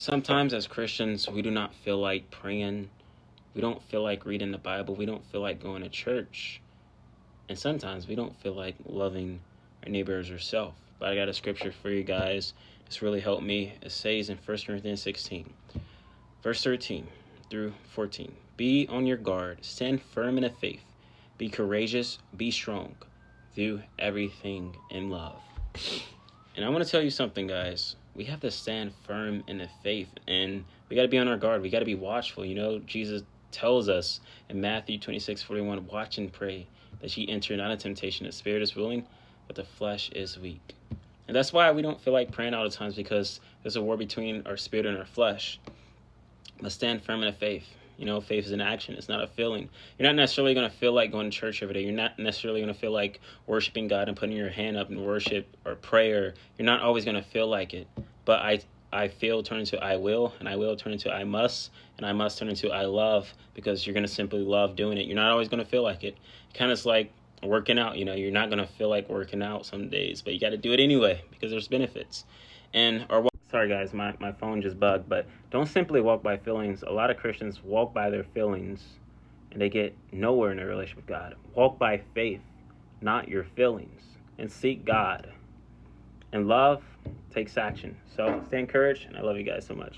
Sometimes as Christians, we do not feel like praying. We don't feel like reading the Bible. We don't feel like going to church. And sometimes we don't feel like loving our neighbors or self. But I got a scripture for you guys. It's really helped me. It says in 1 Corinthians 16, verse 13 through 14, be on your guard, stand firm in the faith, be courageous, be strong, do everything in love. And I want to tell you something, guys. We have to stand firm in the faith, and we got to be on our guard. We got to be watchful. You know, Jesus tells us in Matthew 26:41, watch and pray that ye enter not into temptation. The spirit is willing, but the flesh is weak. And that's why we don't feel like praying all the times, because there's a war between our spirit and our flesh. But stand firm in the faith. You know, faith is an action. It's not a feeling. You're not necessarily going to feel like going to church every day. You're not necessarily going to feel like worshiping God and putting your hand up in worship or prayer. You're not always going to feel like it. But I feel turn into I will, and I will turn into I must, and I must turn into I love, because you're going to simply love doing it. You're not always going to feel like it. Kind of like working out. You know, you're not going to feel like working out some days, but you got to do it anyway because there's benefits. And our Sorry, guys, my phone just bugged, but don't simply walk by feelings. A lot of Christians walk by their feelings, and they get nowhere in their relationship with God. Walk by faith, not your feelings, and seek God. And love takes action. So stay encouraged, and I love you guys so much.